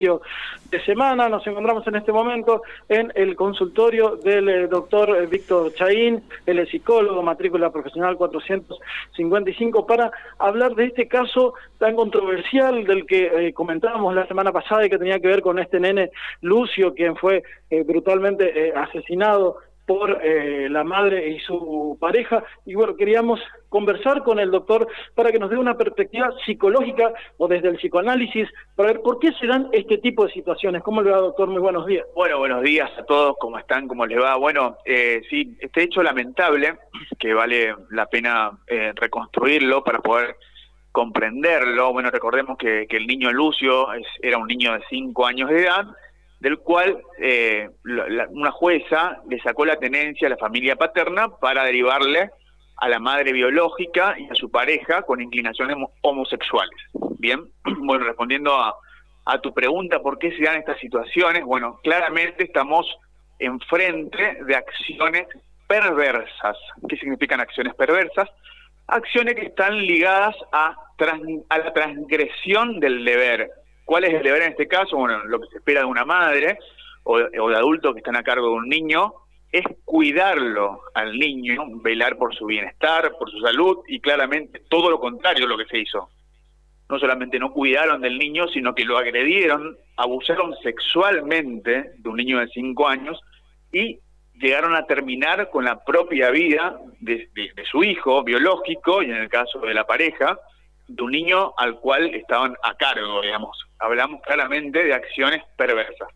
de semana. Nos encontramos en este momento en el consultorio del doctor Víctor Chaín, él es psicólogo, matrícula profesional 455, para hablar de este caso tan controversial del que comentábamos la semana pasada y que tenía que ver con este nene Lucio, quien fue brutalmente asesinado por la madre y su pareja. Y bueno, queríamos conversar con el doctor para que nos dé una perspectiva psicológica o desde el psicoanálisis para ver por qué se dan este tipo de situaciones. ¿Cómo le va, doctor? Muy buenos días. Bueno, buenos días a todos, ¿cómo están? ¿Cómo les va? Bueno, sí, este hecho lamentable, que vale la pena reconstruirlo para poder comprenderlo. Bueno, recordemos que el niño Lucio era un niño de 5 años de edad, del cual una jueza le sacó la tenencia a la familia paterna para derivarle a la madre biológica y a su pareja con inclinaciones homosexuales. Bien, bueno, respondiendo a tu pregunta, ¿por qué se dan estas situaciones? Bueno, claramente estamos enfrente de acciones perversas. ¿Qué significan acciones perversas? Acciones que están ligadas a la transgresión del deber. ¿Cuál es el deber en este caso? Bueno, lo que se espera de una madre o de adultos que están a cargo de un niño es cuidarlo al niño, velar por su bienestar, por su salud, y claramente todo lo contrario de lo que se hizo. No solamente no cuidaron del niño, sino que lo agredieron, abusaron sexualmente de un niño de 5 años y llegaron a terminar con la propia vida de su hijo biológico, y en el caso de la pareja, de un niño al cual estaban a cargo, digamos. Hablamos claramente de acciones perversas.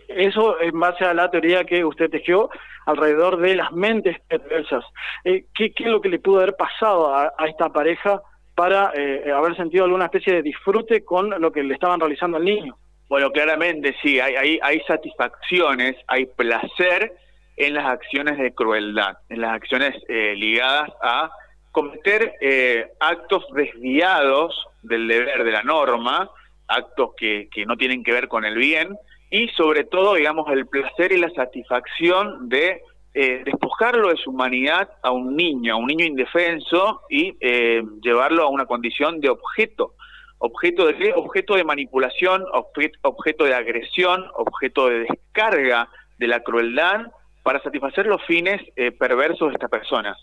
Eso en base a la teoría que usted tejió alrededor de las mentes perversas. ¿Qué es lo que le pudo haber pasado a esta pareja para haber sentido alguna especie de disfrute con lo que le estaban realizando al niño? Bueno, claramente sí, hay satisfacciones, hay placer en las acciones de crueldad, en las acciones ligadas a cometer actos desviados del deber de la norma, actos que no tienen que ver con el bien, y sobre todo, digamos, el placer y la satisfacción de despojarlo de su humanidad a un niño indefenso, y llevarlo a una condición de objeto. ¿Objeto de qué? Objeto de manipulación, objeto de agresión, objeto de descarga de la crueldad para satisfacer los fines perversos de estas personas.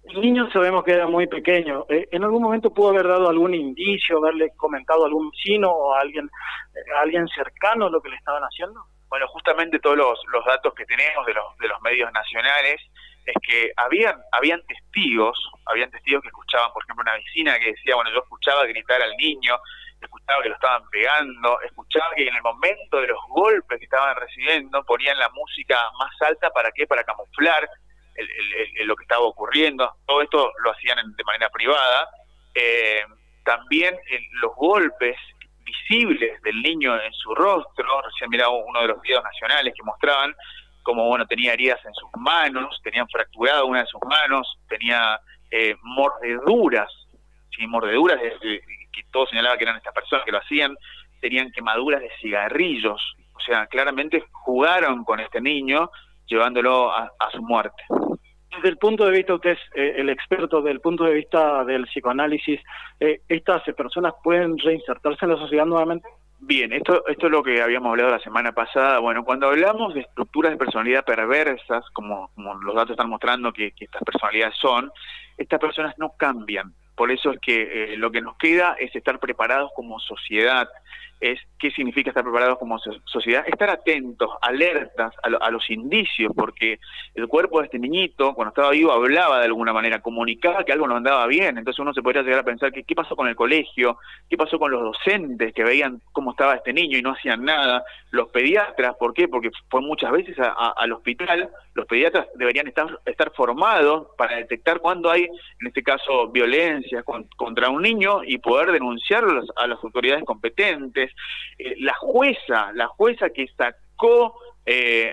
El niño sabemos que era muy pequeño. ¿En algún momento pudo haber dado algún indicio, haberle comentado a algún vecino o a alguien cercano lo que le estaban haciendo? Bueno, justamente todos los datos que tenemos de los medios nacionales es que habían testigos que escuchaban, por ejemplo, una vecina que decía, bueno, yo escuchaba gritar al niño, escuchaba que lo estaban pegando, escuchaba que en el momento de los golpes que estaban recibiendo ponían la música más alta. ¿Para qué? Para camuflar lo que estaba ocurriendo. Todo esto lo hacían de manera privada. También los golpes visibles del niño en su rostro. Recién miraba uno de los videos nacionales que mostraban como, bueno, tenía heridas en sus manos, tenían fracturada una de sus manos, tenía mordeduras, ¿sí? Mordeduras que todo señalaba que eran estas personas que lo hacían. Tenían quemaduras de cigarrillos. O sea, claramente jugaron con este niño, llevándolo a su muerte. Desde el punto de vista, usted es el experto, del punto de vista del psicoanálisis, ¿estas personas pueden reinsertarse en la sociedad nuevamente? Bien, esto es lo que habíamos hablado la semana pasada. Bueno, cuando hablamos de estructuras de personalidad perversas, como los datos están mostrando que estas personalidades son, estas personas no cambian. Por eso es que lo que nos queda es estar preparados como sociedad. ¿Qué significa estar preparados como sociedad? Estar atentos, alertas a los indicios, porque el cuerpo de este niñito, cuando estaba vivo, hablaba de alguna manera, comunicaba que algo no andaba bien. Entonces uno se podría llegar a pensar que qué pasó con el colegio, qué pasó con los docentes que veían cómo estaba este niño y no hacían nada, los pediatras. ¿Por qué? Porque fue muchas veces al hospital. Los pediatras deberían estar formados para detectar cuando hay, en este caso, violencia contra un niño y poder denunciarlos a las autoridades competentes. La jueza que sacó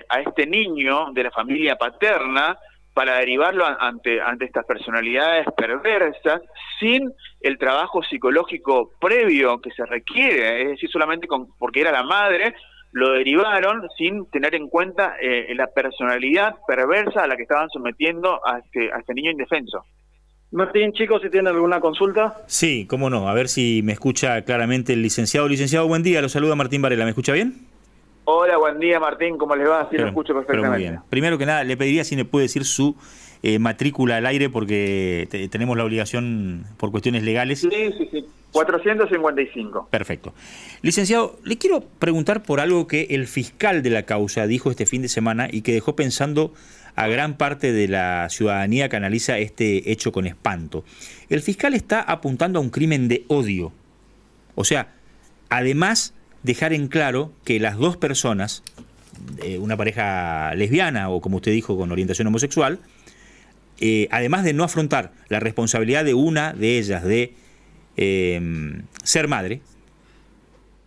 a este niño de la familia paterna para derivarlo ante estas personalidades perversas, sin el trabajo psicológico previo que se requiere, es decir, solamente porque era la madre, lo derivaron sin tener en cuenta la personalidad perversa a la que estaban sometiendo a este niño indefenso. Martín, chicos, si tienen alguna consulta. Sí, cómo no, a ver si me escucha claramente el licenciado. Licenciado, buen día, lo saluda Martín Varela, ¿me escucha bien? Hola, buen día Martín, ¿cómo les va? Sí, lo escucho Pero perfectamente. muy bien. Primero que nada, le pediría si me puede decir su matrícula al aire, porque tenemos la obligación por cuestiones legales. Sí. 455. Perfecto. Licenciado, le quiero preguntar por algo que el fiscal de la causa dijo este fin de semana y que dejó pensando a gran parte de la ciudadanía que analiza este hecho con espanto. El fiscal está apuntando a un crimen de odio. O sea, además dejar en claro que las dos personas, una pareja lesbiana o como usted dijo con orientación homosexual, además de no afrontar la responsabilidad de una de ellas de ser madre,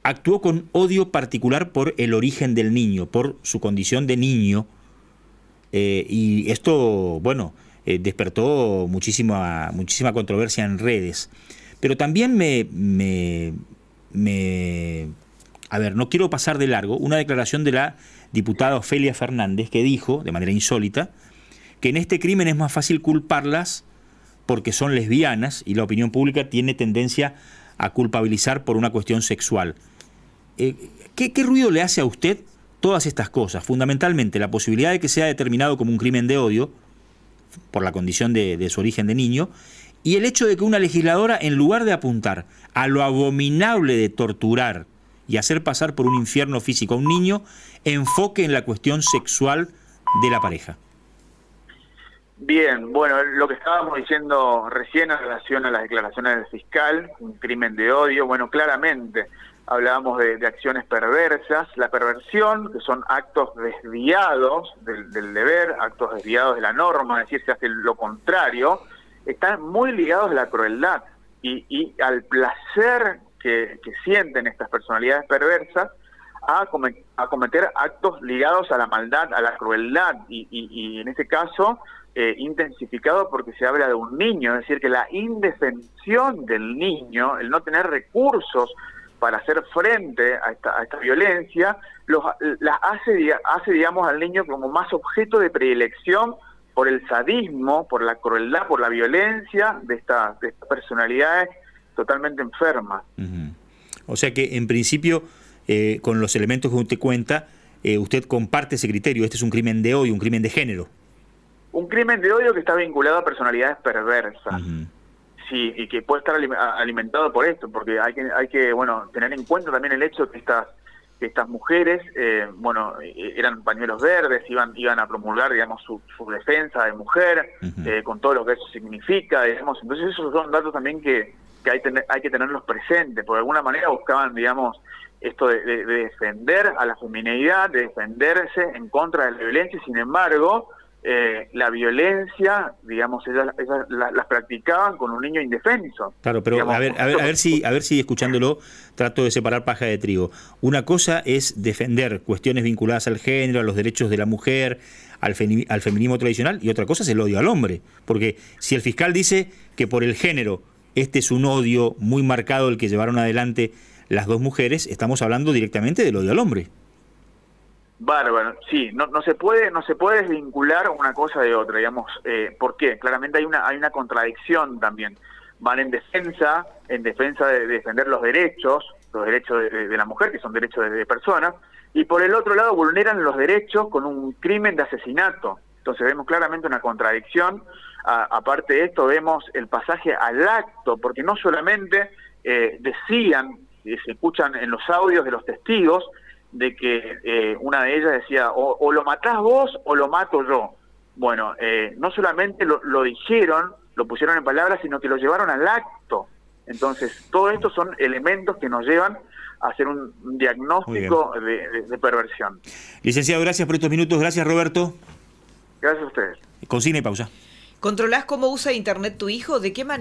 actuó con odio particular por el origen del niño, por su condición de niño, y esto, bueno, despertó muchísima controversia en redes. Pero también a ver, no quiero pasar de largo una declaración de la diputada Ofelia Fernández que dijo, de manera insólita, que en este crimen es más fácil culparlas porque son lesbianas y la opinión pública tiene tendencia a culpabilizar por una cuestión sexual. ¿Qué ruido le hace a usted todas estas cosas? Fundamentalmente, la posibilidad de que sea determinado como un crimen de odio por la condición de su origen de niño, y el hecho de que una legisladora, en lugar de apuntar a lo abominable de torturar y hacer pasar por un infierno físico a un niño, enfoque en la cuestión sexual de la pareja. Bien, bueno, lo que estábamos diciendo recién en relación a las declaraciones del fiscal, un crimen de odio, bueno, claramente hablábamos de acciones perversas, la perversión, que son actos desviados del deber, actos desviados de la norma, es decir, se hace lo contrario, están muy ligados a la crueldad y al placer que sienten estas personalidades perversas a cometer actos ligados a la maldad, a la crueldad, y en este caso intensificado porque se habla de un niño, es decir, que la indefensión del niño, el no tener recursos para hacer frente a esta violencia, hace, digamos, al niño como más objeto de predilección por el sadismo, por la crueldad, por la violencia de estas personalidades totalmente enfermas. Uh-huh. O sea que, en principio, con los elementos que usted cuenta, usted comparte ese criterio. Este es un crimen de odio, un crimen de género. Un crimen de odio que está vinculado a personalidades perversas. Uh-huh. Sí, y que puede estar alimentado por esto, porque hay que bueno, tener en cuenta también el hecho que estas mujeres, bueno, eran pañuelos verdes, iban a promulgar, digamos, su defensa de mujer, uh-huh, con todo lo que eso significa, digamos. Entonces esos son datos también que hay que tenerlos presentes, porque de alguna manera buscaban, digamos, esto de defender a la femineidad, de defenderse en contra de la violencia, y sin embargo, la violencia, digamos, ellas las practicaban con un niño indefenso. Claro, pero digamos, a ver si escuchándolo trato de separar paja de trigo. Una cosa es defender cuestiones vinculadas al género, a los derechos de la mujer, al feminismo tradicional, y otra cosa es el odio al hombre. Porque si el fiscal dice que por el género este es un odio muy marcado el que llevaron adelante las dos mujeres, estamos hablando directamente del odio al hombre. Bárbaro, sí, no se puede desvincular una cosa de otra, digamos. ¿Por qué? Claramente hay una contradicción también. Van en defensa de defender los derechos de la mujer, que son derechos de personas, y por el otro lado vulneran los derechos con un crimen de asesinato. Entonces vemos claramente una contradicción. Aparte de esto, vemos el pasaje al acto, porque no solamente decían, se escuchan en los audios de los testigos, de que una de ellas decía, o lo matás vos o lo mato yo. Bueno, no solamente lo dijeron, lo pusieron en palabras, sino que lo llevaron al acto. Entonces, todo esto son elementos que nos llevan a hacer un diagnóstico de perversión. Licenciado, gracias por estos minutos. Gracias, Roberto. Gracias a ustedes. Consigna y pausa. ¿Controlás cómo usa Internet tu hijo? ¿De qué manera?